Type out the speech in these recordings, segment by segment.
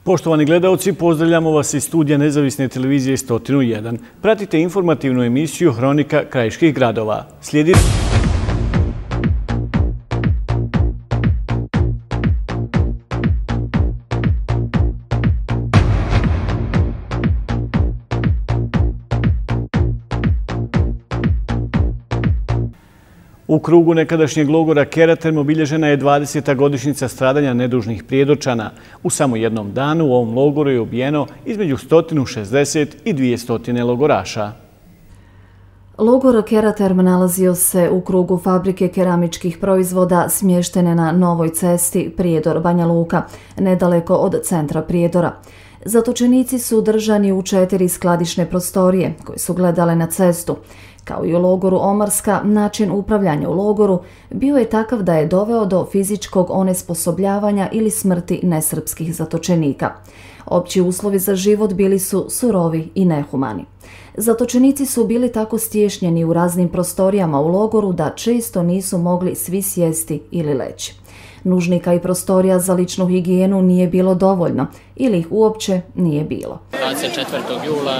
Poštovani gledalci, pozdravljamo vas iz studija Nezavisne televizije 101. Pratite informativnu emisiju Hronika krajiških gradova. Slijedi... U krugu nekadašnjeg logora Keraterm obilježena je 20. godišnjica stradanja nedužnih Prijedočana. U samo jednom danu u ovom logoru je ubijeno između 160 i 200 logoraša. Logor Keraterm nalazio se u krugu fabrike keramičkih proizvoda smještene na Novoj cesti Prijedor-Banja Luka, nedaleko od centra Prijedora. Zatočenici su držani u 4 skladišne prostorije koje su gledale na cestu. Kao i u logoru Omarska, način upravljanja u logoru bio je takav da je doveo do fizičkog onesposobljavanja ili smrti nesrpskih zatočenika. Opći uslovi za život bili su surovi i nehumani. Zatočenici su bili tako stješnjeni u raznim prostorijama u logoru da često nisu mogli svi sjesti ili leći. Nužnika i prostorija za ličnu higijenu nije bilo dovoljno ili ih uopće nije bilo. 24. jula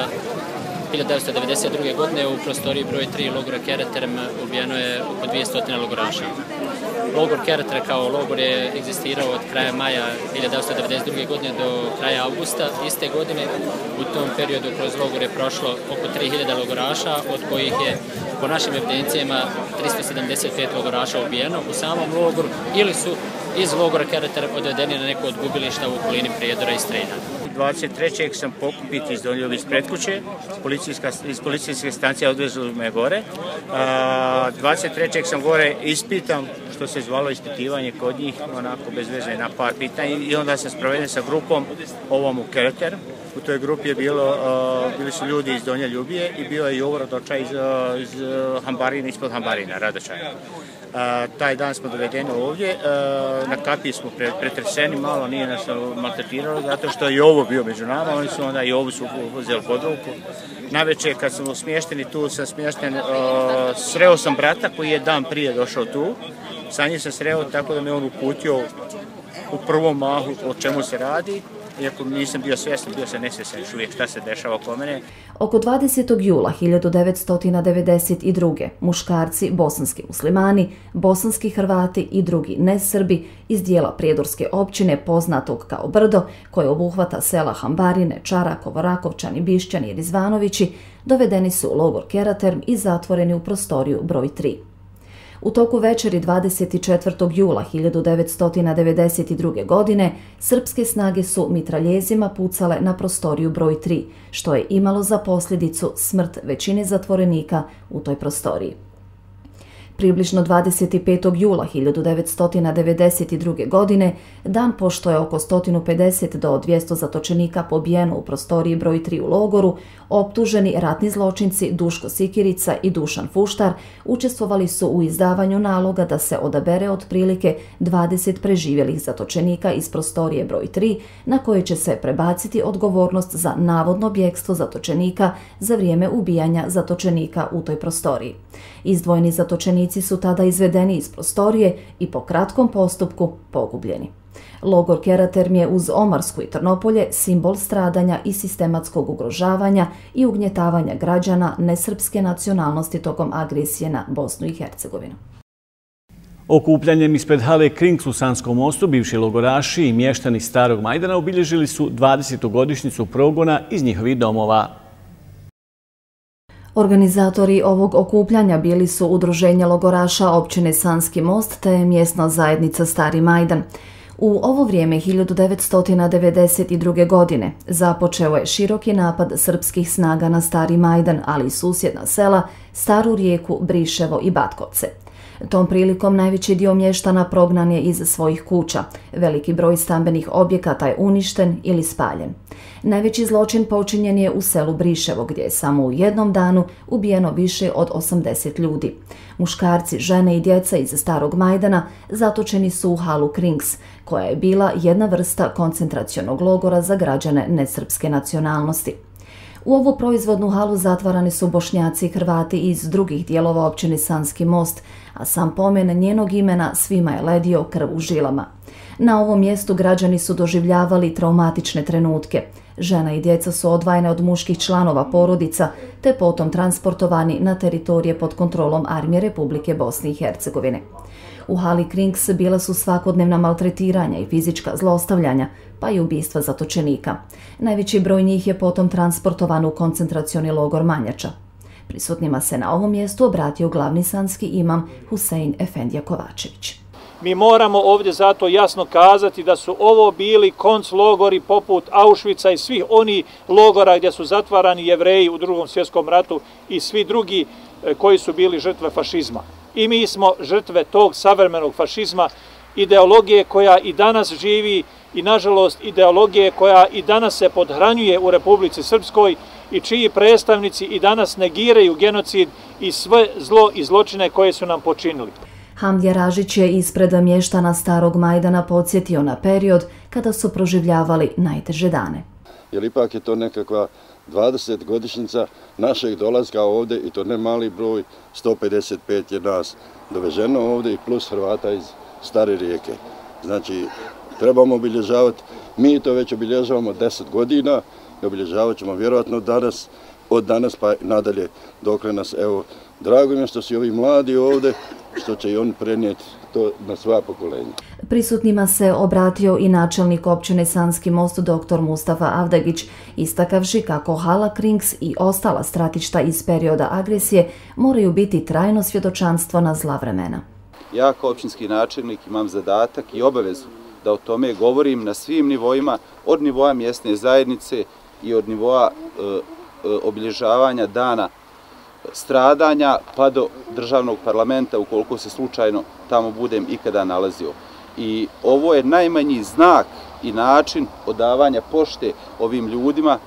1992. godine u prostoriji broj 3 logora Keraterm ubijeno je oko 200 logoraša. Logor Keraterm kao logor je egzistirao od kraja maja 1992. godine do kraja augusta iste godine. U tom periodu kroz logor je prošlo oko 3000 logoraša, od kojih je po našim evidencijama 375 logoraša ubijeno u samom logoru ili su iz logora Keraterm odvedeni na neko od gubilišta u okolini Prijedora i Strena. 23. sam pokupiti iz Donjog ispred kuće, iz policijske stancije odvezli me gore. 23. sam gore ispitam, što se zvalo ispitivanje kod njih, onako bez veze na par pitanja, i onda sam sproveden sa grupom ovom u Keraterm. U toj grupi je bili su ljudi iz Donje Ljubije i bio je i Ovrodoča iz Hambarina, ispod Hambarina, Radočaja. Taj dan smo dovedeni ovdje, na kapiji smo pretreseni, malo nije nas maltretiralo, zato što je i ovo bio među nama, oni su onda i ovo su uzeli pod ruku. Navečer kad smo smješteni tu, sam smješten, sreo sam brata koji je dan prije došao tu, sa njim sam sreo tako da me on uputio u prvom mahu o čemu se radi. Iako nisam bio svjestan, bio sam nesvjestan još uvijek šta se dešava oko mene. Oko 20. jula 1992. muškarci, bosanski muslimani, bosanski Hrvati i drugi nesrbi iz dijela Prijedorske općine poznatog kao Brdo, koje obuhvata sela Hambarine, Čarakov, Rakovčani, Bišćani i Rizvanovići, dovedeni su u logor Keraterm i zatvoreni u prostoriju broj 3. U toku večeri 24. jula 1992. godine srpske snage su mitraljezima pucale na prostoriju broj 3, što je imalo za posljedicu smrt većine zatvorenika u toj prostoriji. Približno 25. jula 1992. godine, dan pošto je oko 150 do 200 zatočenika pobijeno u prostoriji broj 3 u logoru, optuženi ratni zločinci Duško Sikirica i Dušan Fuštar učestvovali su u izdavanju naloga da se odabere otprilike 20 preživjelih zatočenika iz prostorije broj 3, na koje će se prebaciti odgovornost za navodno bjegstvo zatočenika za vrijeme ubijanja zatočenika u toj prostoriji. Izdvojeni zatočenici su tada izvedeni iz prostorije i po kratkom postupku pogubljeni. Logor Keraterm je uz Omarsku i Trnopolje simbol stradanja i sistematskog ugrožavanja i ugnjetavanja građana nesrpske nacionalnosti tokom agresije na Bosnu i Hercegovinu. Okupljanjem ispred hale Krings u Sanskom mostu bivši logoraši i mještani Starog Majdana obilježili su 20. godišnjicu progona iz njihovih domova. Organizatori ovog okupljanja bili su udruženja logoraša općine Sanski most te mjesna zajednica Stari Majdan. U ovo vrijeme 1992. godine započeo je široki napad srpskih snaga na Stari Majdan, ali i susjedna sela, Staru Rijeku, Briševo i Batkovce. Tom prilikom najveći dio mještana prognan je iz svojih kuća. Veliki broj stambenih objekata je uništen ili spaljen. Najveći zločin počinjen je u selu Briševo, gdje je samo u jednom danu ubijeno više od 80 ljudi. Muškarci, žene i djeca iz Starog Majdana zatočeni su u halu Krings, koja je bila jedna vrsta koncentracionog logora za građane nesrpske nacionalnosti. U ovu proizvodnu halu zatvarani su Bošnjaci i Hrvati iz drugih dijelova općine Sanski Most, a sam pomen njenog imena svima je ledio krv u žilama. Na ovom mjestu građani su doživljavali traumatične trenutke. Žena i djeca su odvajene od muških članova porodica, te potom transportovani na teritorije pod kontrolom Armije Republike Bosne i Hercegovine. U hali Krings bila su svakodnevna maltretiranja i fizička zlostavljanja, pa i ubistva zatočenika. Najveći broj njih je potom transportovan u koncentracioni logor Manjača. Prisutnima se na ovom mjestu obratio glavni sanski imam Husein Efendija Kovačević. Mi moramo ovdje zato jasno kazati da su ovo bili konclogori poput Auschwitza i svih onih logora gdje su zatvarani Jevreji u Drugom svjetskom ratu i svi drugi koji su bili žrtve fašizma. I mi smo žrtve tog savremenog fašizma, ideologije koja i danas živi i nažalost ideologije koja i danas se podhranjuje u Republici Srpskoj i čiji predstavnici i danas negiraju genocid i sve zlo i zločine koje su nam počinili. Hamdija Ražić je ispred mještana Starog Majdana podsjetio na period kada su proživljavali najteže dane. Jer ipak je to nekakva 20-godišnjica našeg dolaska ovdje i to ne mali broj, 155 je nas doveženo ovdje i plus Hrvata iz Stare Rijeke. Znači, trebamo obilježavati, mi to već obilježavamo 10 godina i obilježavat ćemo vjerojatno danas, od danas pa nadalje dokle nas, evo, drago mi je što su ovi mladi ovdje, što će i oni prenijeti to na sva pokolenja. Prisutnima se obratio i načelnik općine Sanski Most dr. Mustafa Avdagić, istakavši kako hala Krings i ostala stratišta iz perioda agresije moraju biti trajno svjedočanstvo na zla vremena. Ja kao općinski načelnik imam zadatak i obavezu da o tome govorim na svim nivoima, od nivoa mjesne zajednice i od nivoa obilježavanja dana stradanja pa do državnog parlamenta ukoliko se slučajno tamo budem ikada nalazio. I ovo je najmanji znak i način odavanja pošte ovim ljudima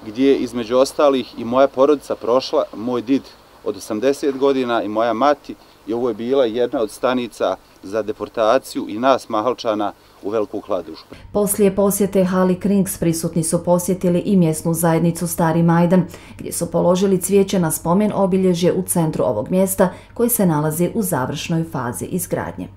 gdje između ostalih i moja porodica prošla, moj did od 80 godina i moja mati, i ovo je bila jedna od stanica za deportaciju i nas Mahalčana u Veliku Kladušu. Poslije posjete hali Krings prisutni su posjetili i mjesnu zajednicu Stari Majdan, gdje su položili cvijeće na spomen obilježje u centru ovog mjesta koji se nalazi u završnoj fazi izgradnje.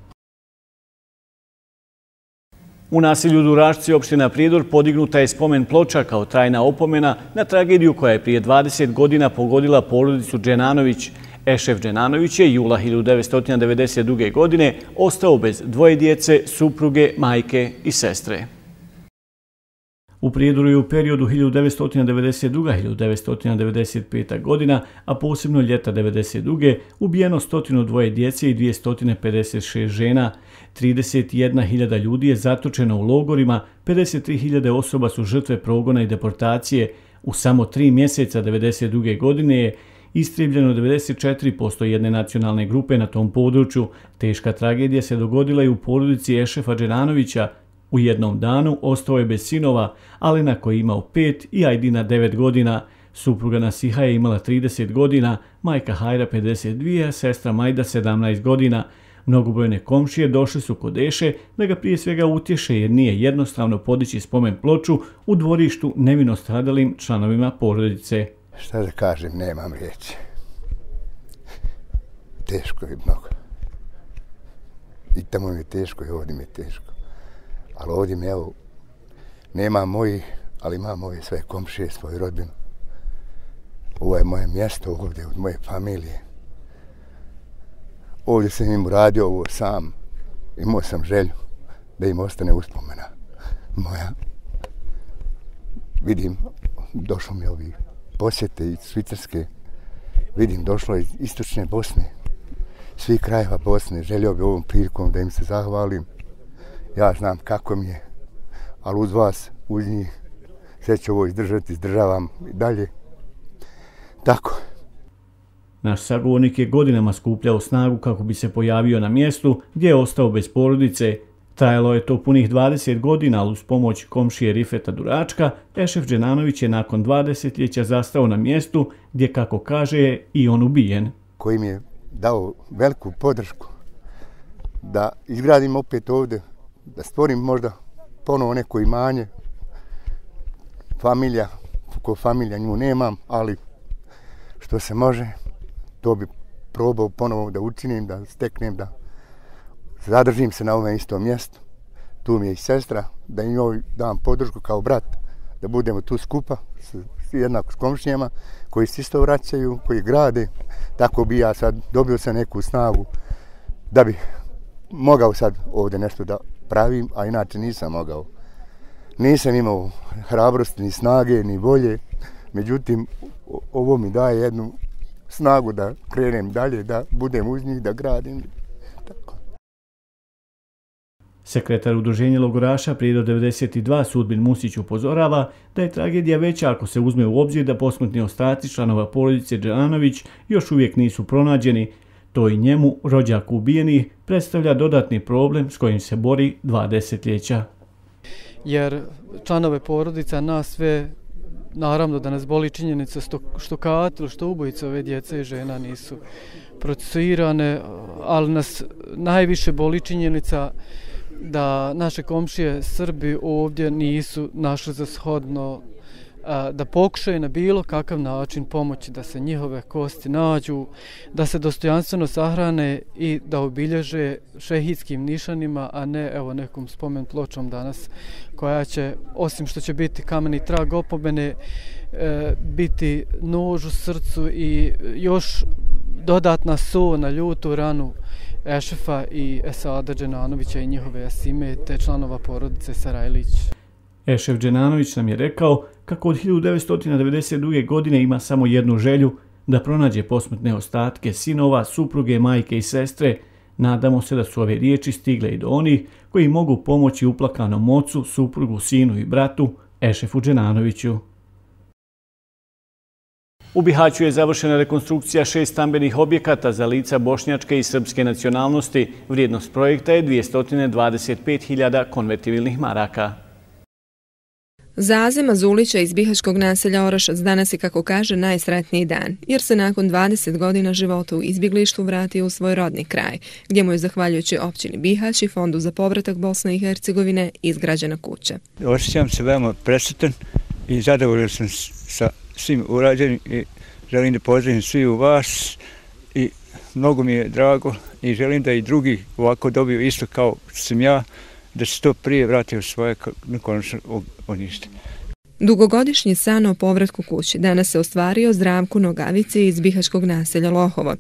U naselju Durašci, opština Prijedor, podignuta je spomen ploča kao trajna opomena na tragediju koja je prije 20 godina pogodila porodicu Dženanović. Ešef Dženanović je jula 1992. godine ostao bez dvoje djece, supruge, majke i sestre. U Prijedoru je u periodu 1992-1995. godina, a posebno ljeta 1992. ubijeno 102 djece i 256 žena. 31.000 ljudi je zatočeno u logorima, 53.000 osoba su žrtve progona i deportacije. U samo 3 mjeseca 1992. godine je istrijebljeno 94% jedne nacionalne grupe na tom području. Teška tragedija se dogodila i u porodici Ešefa Dženanovića. U jednom danu ostao je bez sinova, Alena koji je imao 5 i Ajdina 9 godina. Supruga Nasiha je imala 30 godina, majka Hajra 52, a sestra Majda 17 godina. Mnogobrojne komšije došli su kod Eše da ga prije svega utješe jer nije jednostavno podići spomen ploču u dvorištu nevino stradalim članovima porodice. Šta da kažem, nemam riječi. Teško je mnogo. I tamo mi je teško i ovdje mi je teško. Ali ovdje mi, evo, nema mojih, ali imam ove sve komšije, svoju rodbinu. Ovo je moje mjesto ovdje, od moje familije. Ovdje sam im uradio ovo sam. Imao sam želju da im ostane uspomena moja. Vidim, došlo mi ovi posjete iz Švicarske. Vidim, došlo iz istočne Bosne. Svih krajeva Bosne. Želio bi ovom prilikom da im se zahvalim. Ja znam kako mi je, ali uz vas, uz njih, sve ću ovo izdržati, izdržavam i dalje. Tako. Naš sagovornik je godinama skupljao snagu kako bi se pojavio na mjestu gdje je ostao bez porodice. Trajalo je to punih 20 godina, ali uz pomoć komšije Rifeta Duračka, Ešef Dženanović je nakon 20 zastao na mjestu gdje, kako kaže, je i on ubijen. Koji mi je dao veliku podršku da izgradim opet ovdje, da stvorim možda ponovo neko imanje, familija ko familija nju nemam, ali što se može, to bi probao ponovo da učinim, da steknem, da zadržim se na ovom istom mjestu. Tu mi je i sestra, da njoj dam podršku kao brat, da budemo tu skupa, jednako s komšijama, koji se isto vraćaju, koji grade. Tako bi ja sad dobio sam neku snagu da bi mogao sad ovdje nešto da pravim, a inače nisam mogao. Nisam imao hrabrosti, ni snage, ni volje. Međutim, ovo mi daje jednu snagu da krenem dalje, da budem uz njih, da gradim. Tako. Sekretar udruženja logoraša Prijedor 92 Sudbin Musić upozorava da je tragedija veća ako se uzme u obzir da posmrtni ostaci članova porodice Džananović još uvijek nisu pronađeni. To i njemu, rođaku ubijenih, predstavlja dodatni problem s kojim se bori 2 desetljeća. Jer članove porodica nas sve, naravno da nas boli činjenica što katil, što ubojice ove djece i žena nisu procesuirane, ali nas najviše boli činjenica da naše komšije Srbi ovdje nisu našli za shodno da pokušaju na bilo kakav način pomoći da se njihove kosti nađu, da se dostojanstveno sahrane i da obilježe šehidskim nišanima, a ne evo nekom spomen pločom danas koja će, osim što će biti kameni trag opomene, biti nož u srcu i još dodatna so na ljutu ranu Ešefa i Esada Dženanovića i njihove Asime te članova porodice Sarajlić. Ešef Dženanović nam je rekao kako od 1992. godine ima samo jednu želju, da pronađe posmrtne ostatke sinova, supruge, majke i sestre. Nadamo se da su ove riječi stigle i do onih koji mogu pomoći uplakanom ocu, suprugu, sinu i bratu Ešefu Dženanoviću. U Bihaću je završena rekonstrukcija 6 stambenih objekata za lica bošnjačke i srpske nacionalnosti. Vrijednost projekta je 225.000 konvertibilnih maraka. Za Azema Zulića iz bihaćkog naselja Orašac danas je, kako kaže, najsretniji dan, jer se nakon 20 godina života u izbjeglištvu vratio u svoj rodni kraj, gdje mu je, zahvaljujući općini Bihać i Fondu za povratak Bosne i Hercegovine, izgrađena kuća. Osjećam se veoma presretan i zadovoljan sam sa svim urađenim i želim da pozdravim svi u vas i mnogo mi je drago i želim da i drugi ovako dobiju isto kao sam ja, da se to prije vrati u svoje konačno ognjište. Dugogodišnji san o povratku kući danas se ostvario Zdravku Nogavici iz bihaćkog naselja Lohovo.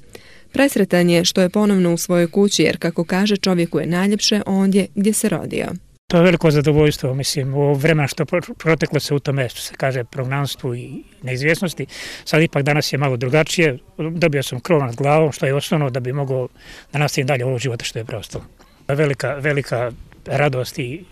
Presretan je što je ponovno u svojoj kući, jer, kako kaže, čovjeku je najljepše ondje gdje se rodio. To je veliko zadovoljstvo, mislim, u vremena što proteklo se u tome, što se kaže, prognanstvu i neizvjesnosti. Sad ipak danas je malo drugačije, dobio sam krov nad glavom, što je osnovno da bi mogao da nastavim dalje ovog života što je preostalo. Velika radost i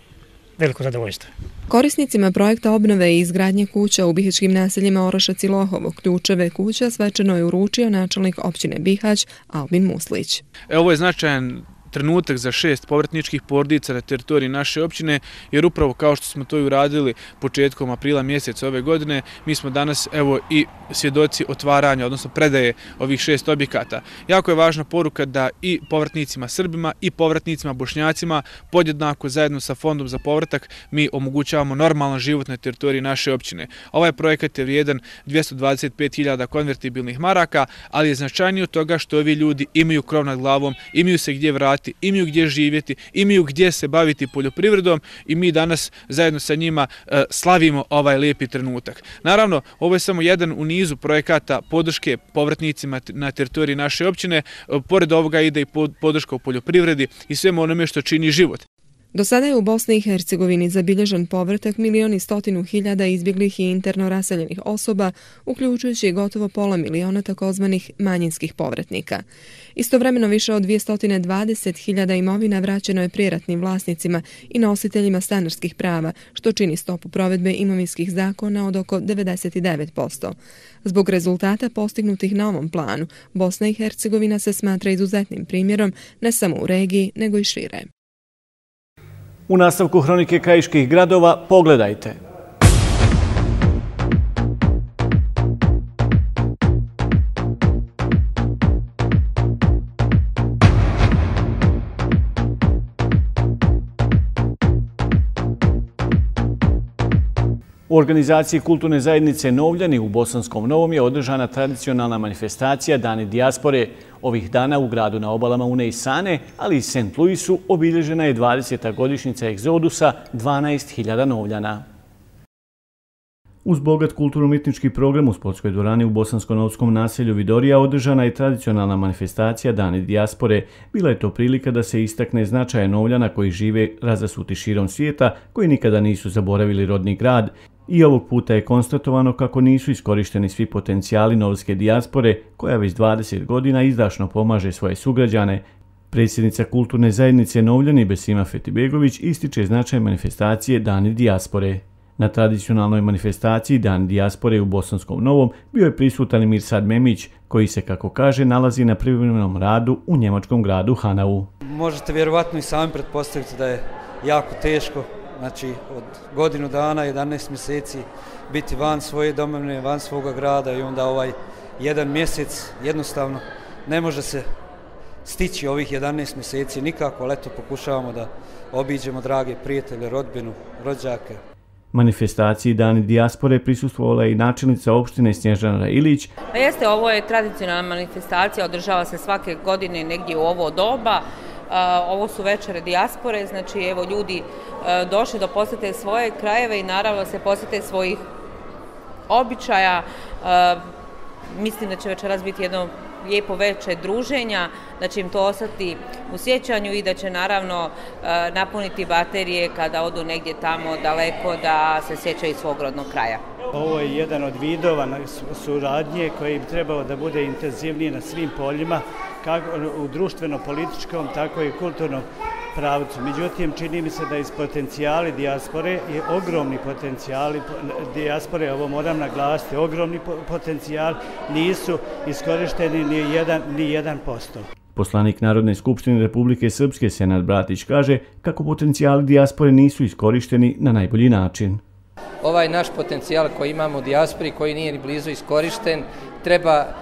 veliko zadovoljstvo. Korisnicima projekta obnove i izgradnje kuća u bihaćkim naseljima Orašac i Lohovo ključeve kuća svečano je uručio načelnik općine Bihać Albin Muslić. Ovo je značajan trenutak za 6 povratničkih porodica na teritoriji naše općine, jer upravo kao što smo to i uradili početkom aprila mjeseca ove godine, mi smo danas evo i svjedoci otvaranja, odnosno predaje ovih 6 objekata. Jako je važna poruka da i povratnicima Srbima i povratnicima Bošnjacima podjednako zajedno sa Fondom za povratak mi omogućavamo normalan život na teritoriji naše općine. Ovaj projekat je vrijedan 225.000 konvertibilnih maraka, ali je značajnije od toga što ovi ljudi imaju krov nad glavom, imaju se gdje vratiti, imaju gdje živjeti, imaju gdje se baviti poljoprivredom i mi danas zajedno sa njima slavimo ovaj lijepi trenutak. Naravno, ovo je samo jedan u nizu projekata podrške povratnicima na teritoriji naše općine. Pored ovoga ide i podrška u poljoprivredi i svemu onome što čini život. Do sada je u Bosni i Hercegovini zabilježen povratak 1.100.000 izbjeglih i interno raseljenih osoba, uključujući gotovo pola miliona takozvanih manjinskih povratnika. Istovremeno više od 220.000 imovina vraćeno je prijeratnim vlasnicima i nositeljima stanarskih prava, što čini stopu provedbe imovinskih zakona od oko 99%. Zbog rezultata postignutih na ovom planu, Bosna i Hercegovina se smatra izuzetnim primjerom ne samo u regiji, nego i šire. U nastavku hronike krajiških gradova pogledajte. U organizaciji kulturne zajednice Novljani u Bosanskom Novom je održana tradicionalna manifestacija Dani dijaspore. Ovih dana u gradu na obalama Une i Sane, ali i St. Louisu, obilježena je 20. godišnjica egzodusa 12.000 Novljana. Uz bogat kulturno-umjetnički program u sportskoj dvorani u bosansko-novskom naselju Vidorija održana je tradicionalna manifestacija Dani dijaspore. Bila je to prilika da se istakne značaja Novljana koji žive razasuti širom svijeta, koji nikada nisu zaboravili rodni grad. I ovog puta je konstatovano kako nisu iskorišteni svi potencijali novske dijaspore, koja već 20 godina izdašno pomaže svoje sugrađane. Predsjednica kulturne zajednice Novljani Besima Fetibegović ističe značaj manifestacije Dani dijaspore. Na tradicionalnoj manifestaciji Dan dijaspore u Bosanskom Novom bio je prisutan i Mirsad Memić, koji se, kako kaže, nalazi na privremenom radu u njemačkom gradu Hanau. Možete vjerovatno i sami pretpostaviti da je jako teško, znači od godinu dana, 11 mjeseci biti van svoje domovine, van svoga grada i onda ovaj jedan mjesec jednostavno ne može se stići ovih 11 mjeseci nikako, ali eto pokušavamo da obiđemo drage prijatelje, rodbinu, rođake. Manifestaciji Dani dijaspore prisustvovala je i načelnica opštine Snježana Ilić. Jeste, ovo je tradicionalna manifestacija, održava se svake godine negdje u ovo doba. Ovo su večere dijaspore, znači evo ljudi došli da posjete svoje krajeve i naravno se posjete svojih običaja. Mislim da će večeras biti jedno lijepo večer druženja, da će im to ostati u sjećanju i da će naravno napuniti baterije kada odu negdje tamo daleko da se sjećaju svog rodnog kraja. Ovo je jedan od vidova suradnje koji bi trebao da bude intenzivniji na svim poljima, kako u društveno-političkom, tako i kulturnom pravcu. Međutim, čini mi se da iz potencijali dijaspore je ogromni potencijali dijaspore, ovo moram naglasiti, ogromni potencijal, nisu iskorišteni ni 1%. Poslanik Narodne skupštine Republike Srpske Senad Bratić kaže kako potencijali dijaspore nisu iskorišteni na najbolji način. Ovaj naš potencijal koji imamo u dijaspori, koji nije ni blizu iskorišten,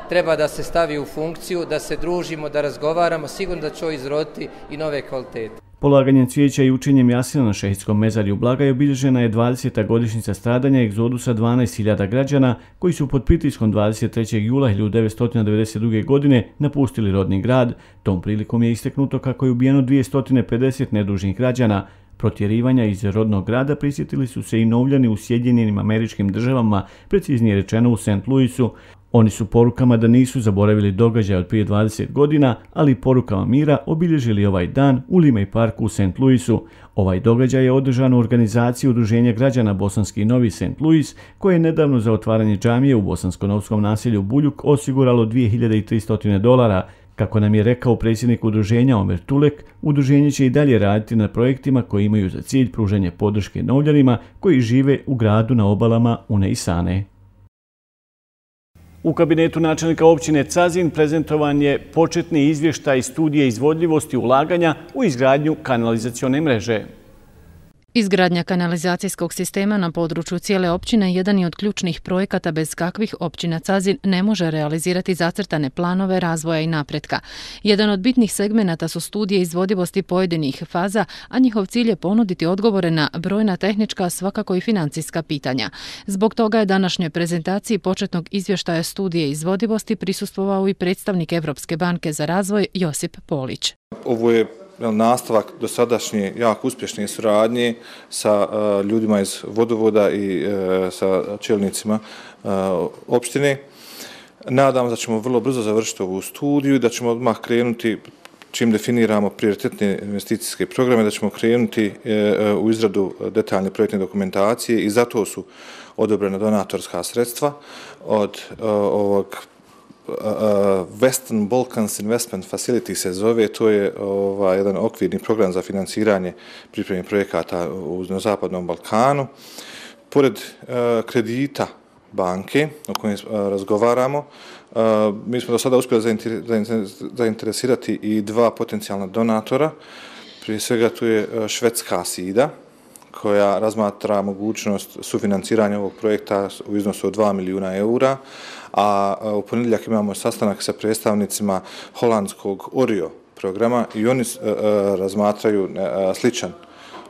treba da se stavi u funkciju, da se družimo, da razgovaramo, sigurno da će ovo izroditi i nove kvalitete. Polaganjem cvijeća i učenjem jasina na šehidskom mezarju Blagaj obilježena je 20. godišnjica stradanja egzodusa 12.000 građana koji su pod pritiskom 23. jula 1992. godine napustili rodni grad. Tom prilikom je istaknuto kako je ubijeno 250 nedužnih građana. Protjerivanja iz rodnog grada prisjetili su se i Novljani u Sjedinjenim Američkim Državama, preciznije rečeno u St. Louisu. Oni su porukama da nisu zaboravili događaj od prije 20 godina, ali i porukama mira obilježili ovaj dan u Limej parku u St. Louisu. Ovaj događaj je održan u organizaciji Udruženja građana Bosanski Novi St. Louis, koje je nedavno za otvaranje džamije u bosansko-novskom naselju Buljuk osiguralo $2.300. Kako nam je rekao predsjednik udruženja Omer Tulek, udruženje će i dalje raditi na projektima koji imaju za cilj pružanje podrške Novljanima koji žive u gradu na obalama Une i Sane. U kabinetu načelnika općine Cazin prezentovan je početni izvještaj studije izvodljivosti ulaganja u izgradnju kanalizacione mreže. Izgradnja kanalizacijskog sistema na području cijele općine jedan je od ključnih projekata bez kakvih općina Cazin ne može realizirati zacrtane planove razvoja i napretka. Jedan od bitnih segmenata su studije izvodivosti pojedinih faza, a njihov cilj je ponuditi odgovore na brojna tehnička, svakako i financijska pitanja. Zbog toga je današnjoj prezentaciji početnog izvještaja studije izvodivosti prisustvovao i predstavnik Evropske banke za razvoj Josip Polić. Ovo je nastavak dosadašnje jako uspješne suradnje sa ljudima iz vodovoda i sa čelnicima opštine. Nadam se da ćemo vrlo brzo završiti ovu studiju i da ćemo odmah krenuti, čim definiramo prioritetne investicijske programe, da ćemo krenuti u izradu detaljne projektne dokumentacije i zato su odobrena donatorska sredstva od ovog Western Balkans Investment Facility se zove, to je jedan okvirni program za financiranje pripremnih projekata na Zapadnom Balkanu. Pored kredita banke o kojem razgovaramo, mi smo do sada uspjeli zainteresirati i dva potencijalna donatora. Prije svega tu je švedska SIDA, koja razmatra mogućnost sufinanciranja ovog projekta u iznosu od 2 milijuna eura, a u ponedjeljak imamo sastanak sa predstavnicima holandskog ORIO programa i oni razmatraju sličan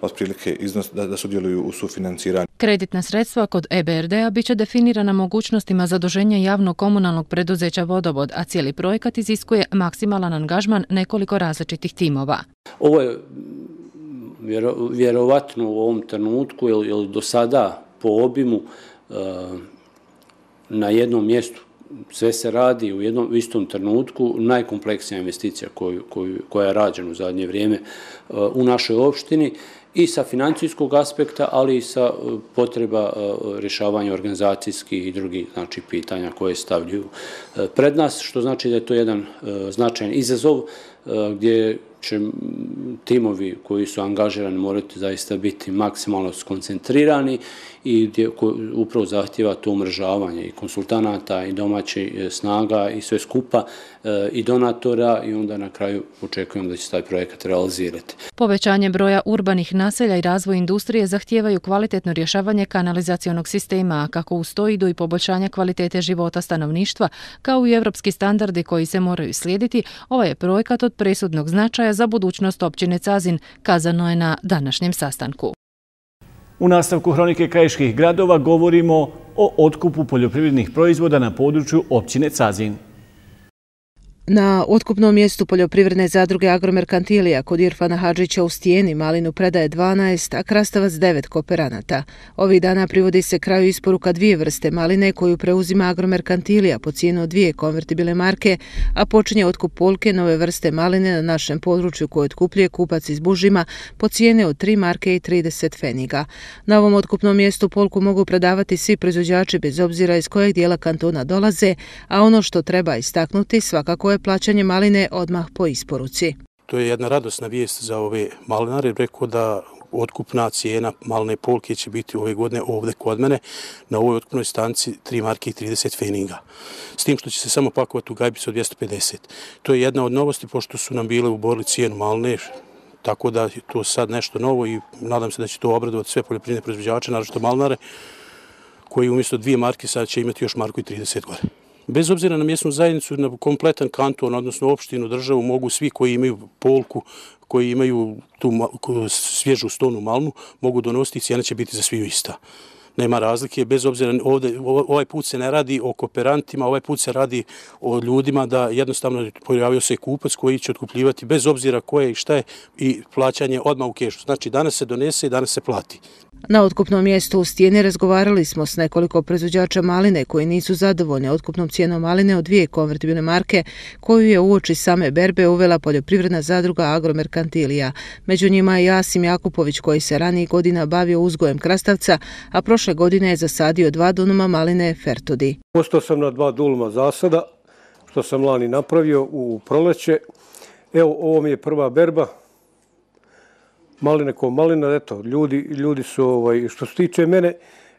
otprilike iznos da sudjeluju u sufinanciranju. Kreditna sredstva kod EBRD-a bit će definirana mogućnostima zaduženja javnog komunalnog preduzeća Vodovod, a cijeli projekat iziskuje maksimalan angažman nekoliko različitih timova. Ovo je vjerovatno u ovom trenutku ili do sada po obimu na jednom mjestu sve se radi u istom trenutku, najkompleksnija investicija koja je rađena u zadnje vrijeme u našoj opštini i sa financijskog aspekta, ali i sa potreba rješavanja organizacijskih i drugih pitanja koje stavljaju pred nas, što znači da je to jedan značajan izazov gdje će timovi koji su angažirani morati zaista biti maksimalno skoncentrirani i gdje upravo zahtjeva to umrežavanje i konsultanata i domaćih snaga i sve skupa i donatora i onda na kraju očekujem da će taj projekat realizirati. Povećanje broja urbanih naselja i razvoj industrije zahtijevaju kvalitetno rješavanje kanalizacionog sistema, a kako uz to idu i poboljšanje kvalitete života stanovništva, kao i evropski standardi koji se moraju slijediti, ovaj je projekat od presudnog značaja za budućnost općine Cazin, kazano je na današnjem sastanku. U nastavku Hronike krajiških gradova govorimo o otkupu poljoprivrednih proizvoda na području općine Cazin. Na otkupnom mjestu poljoprivredne zadruge Agromerkantilija kod Irfana Hadžića u Stijeni malinu predaje 12, a krastavac 9 kooperanata. Ovih dana privodi se kraju isporuka 2 vrste maline koju preuzima Agromerkantilija po cijenu od 2 konvertibilne marke, a počinje otkup polke nove vrste maline na našem području koje otkupljuje kupac iz Bužima po cijene od 3 marke i 30 feniga. Na ovom otkupnom mjestu polku mogu predavati svi proizvođači bez obzira iz kojeg dijela kantona dolaze, a ono što treba istaknuti svakako je plaćanje maline odmah po isporuci. To je jedna radosna vijest za ove malinare. Rekao da otkupna cijena maline polke će biti ove godine ovdje kod mene na ovoj otkupnoj stanci 3 marke i 30 feninga. S tim što će se samo pakovati u gajbicu od 250. To je jedna od novosti pošto su nam bile uborili cijenu maline, tako da je to sad nešto novo i nadam se da će to obradovati sve poljoprivredne proizvođače, naročito malinare, koji umjesto 2 marke sad će imati još marku i 30 gore. Bez obzira na mjesnu zajednicu, na kompletan kanton, odnosno opštinu, državu, mogu svi koji imaju polku, koji imaju tu svježu stonu malnu, mogu donositi i cijena će biti za sviju ista. Nema razlike, bez obzira, ovaj put se ne radi o kooperantima, ovaj put se radi o ljudima da jednostavno pojavio se kupac koji će otkupljivati bez obzira ko je i šta je i plaćanje odmah u kešu. Znači danas se donese i danas se plati. Na otkupnom mjestu u Stijeni razgovarali smo s nekoliko proizvođača maline koji nisu zadovoljni otkupnom cijenom maline od 2 konvertibilne marke koju je uoči same berbe uvela poljoprivredna zadruga Agromerkantilija. Među njima je Jasim Jakupović koji se ranijih godina bavio uzgojem krastavca, a prošle godine je zasadio 2 dunuma maline Fertodi. Ostao sam na 2 dunuma zasada, što sam lani napravio u proleće. Evo, ovo mi je prva berba. Maline ko malina, eto, ljudi su, što se tiče mene,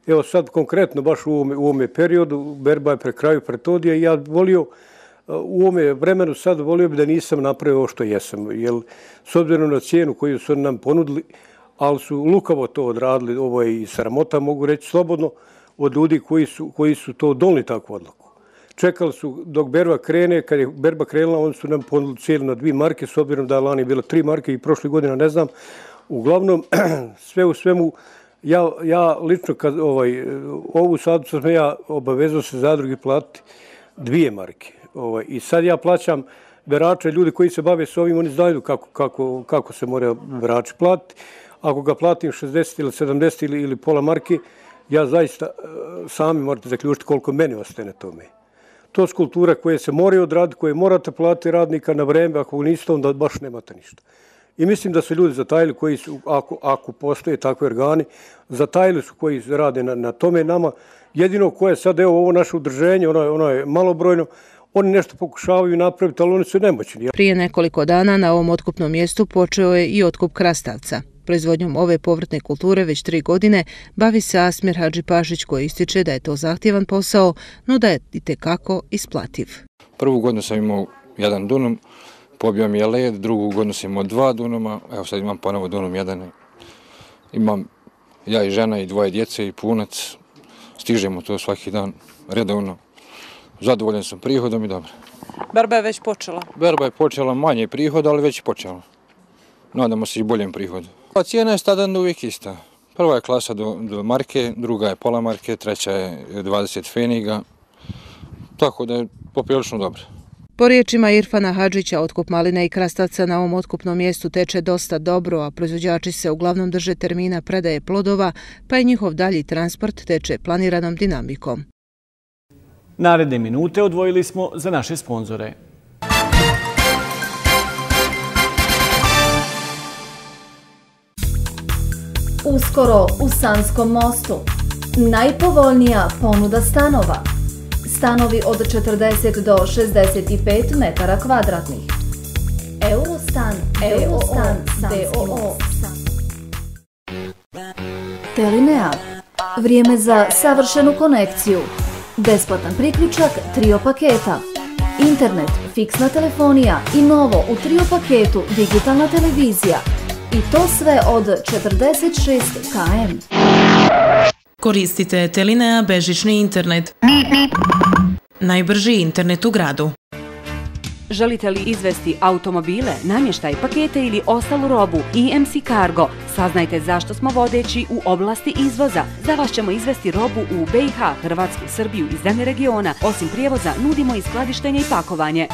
evo sad konkretno baš u ovome periodu, berba je pre kraju pretodija i ja volio, u ovome vremenu sad volio bi da nisam napravio ovo što jesam, jer s obzirom na cijenu koju su nam ponudili, ali su lukavo to odradili, ovo je i sramota, mogu reći slobodno, od ljudi koji su to donili takvu odluku. Čekali su dok berba krene, kad je berba krenula, oni su nam ponudili cijenu na 2 marke, s obzirom da je lani bilo 3 marke i prošle godine, ne znam. Uglavnom, sve u svemu, ja lično, ovu sadu sam ja obavezao se zadrugi platiti 2 marke. I sad ja plaćam berače, ljudi koji se bave s ovim, oni znaju kako se mora berači platiti. Ako ga platim 60 ili 70 ili pola marke, ja zaista sami morate zaključiti koliko meni ostane tome. To su kulture koje se moraju odraditi, koje morate platiti radnika na vreme, ako niste, onda baš nemate ništa. I mislim da su ljudi zatajili koji su, ako postoje takve organi, zatajili su koji rade na tome nama. Jedino koje sad, evo ovo naše udruženje, ono je malobrojno, oni nešto pokušavaju napraviti, ali oni su nemoćni. Prije nekoliko dana na ovom otkupnom mjestu počeo je i otkup krastavca. Proizvodnjom ove povrtne kulture već 3 godine bavi se Asmir Hadžipašić koji ističe da je to zahtjevan posao, no da je itekako isplativ. Prvu godinu sam imao 1 dunum, pobio mi je led, drugu godinu sam imao 2 dunuma, evo sad imam ponovo dunum 1. Imam ja i žena i 2 djece i punac, stižemo to svaki dan redovno. Zadovoljan sam prihodom i dobro. Berba je već počela? Berba je počela, manje prihoda, ali već počela. Nadamo se i boljem prihodu. Cijena je standardno uvijek ista. Prva je klasa do marke, druga je pola marke, treća je 20 feniga, tako da je poprilično dobro. Po riječima Irfana Hadžića, otkup maline i krastavca na ovom otkupnom mjestu teče dosta dobro, a proizvođači se uglavnom drže termina predaje plodova, pa i njihov dalji transport teče planiranom dinamikom. Naredne minute odvojili smo za naše sponzore. Uskoro u Sanskom mostu. Najpovoljnija ponuda stanova. Stanovi od 40 do 65 metara kvadratnih. Eurostan d.o.o. Telinea. Vrijeme za savršenu konekciju. Besplatan priključak, trio paketa. Internet, fiksna telefonija i novo u trio paketu digitalna televizija. I to sve od 46 km. Koristite Telinea bežični internet. Najbrži internet u gradu. Želite li izvesti automobile, namještaj, pakete ili ostalu robu? EMC Cargo. Saznajte zašto smo vodeći u oblasti izvoza. Za vas ćemo izvesti robu u BiH, Hrvatsku, Srbiju i zemlje regiona. Osim prijevoza, nudimo i skladištenje i pakovanje.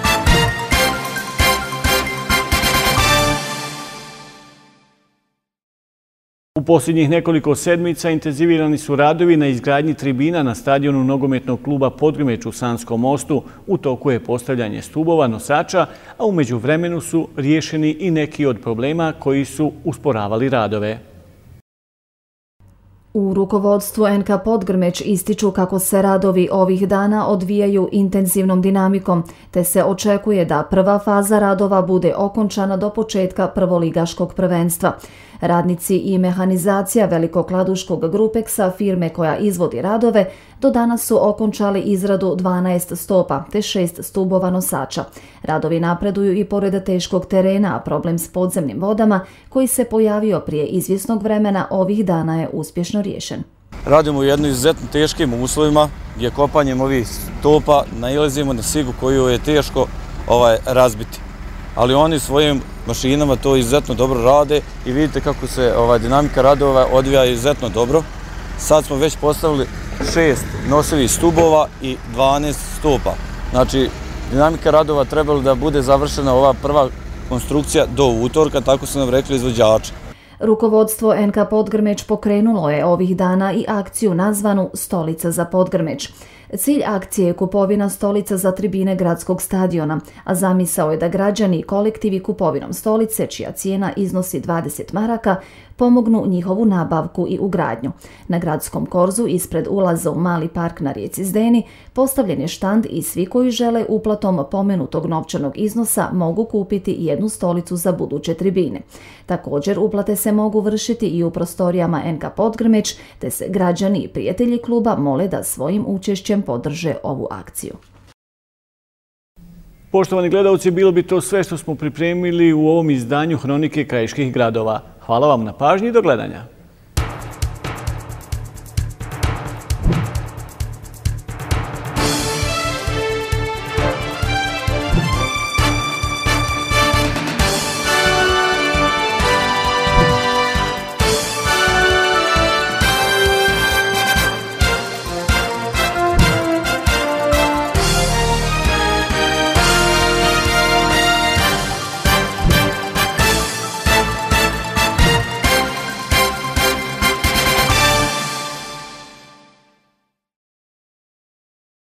U posljednjih nekoliko sedmica intenzivirani su radovi na izgradnji tribina na stadionu nogometnog kluba Podgrmeć u Sanskom mostu. U toku je postavljanje stubova, nosača, a u međuvremenu su riješeni i neki od problema koji su usporavali radove. U rukovodstvu NK Podgrmeć ističu kako se radovi ovih dana odvijaju intenzivnom dinamikom, te se očekuje da prva faza radova bude okončana do početka prvoligaškog prvenstva. Radnici i mehanizacija Velikokladuškog Grupeksa, firme koja izvodi radove, do danas su okončali izradu 12 stopa te 6 stubova nosača. Radovi napreduju i pored teškog terena, a problem s podzemnim vodama koji se pojavio prije izvjesnog vremena ovih dana je uspješno riješen. Radimo u jedno izuzetno teškim uslovima gdje kopanjem ovih stopa nailazimo na sigu koju je teško razbiti. Ali oni svojim mašinama to izuzetno dobro rade i vidite kako se dinamika radova odvija izuzetno dobro. Sad smo već postavili 6 nosivih stubova i 12 stopa. Znači, dinamika radova trebala da bude završena ova prva konstrukcija do utorka, tako su nam rekli izvođači. Rukovodstvo NK Podgrmeć pokrenulo je ovih dana i akciju nazvanu Stolica za Podgrmeć. Cilj akcije je kupovina stolica za tribine gradskog stadiona, a zamisao je da građani i kolektivi kupovinom stolice, čija cijena iznosi 20 maraka, pomognu njihovu nabavku i ugradnju. Na gradskom korzu ispred ulaza u mali park na rijeci Zdeni postavljen je štand i svi koji žele uplatom pomenutog novčanog iznosa mogu kupiti jednu stolicu za buduće tribine. Također uplate se mogu vršiti i u prostorijama NK Podgrmeć, te se građani i prijatelji kluba mole da svojim učešćem podrže ovu akciju. Poštovani gledalci, bilo bi to sve što smo pripremili u ovom izdanju Hronike krajiških gradova. Hvala vam na pažnji i do gledanja.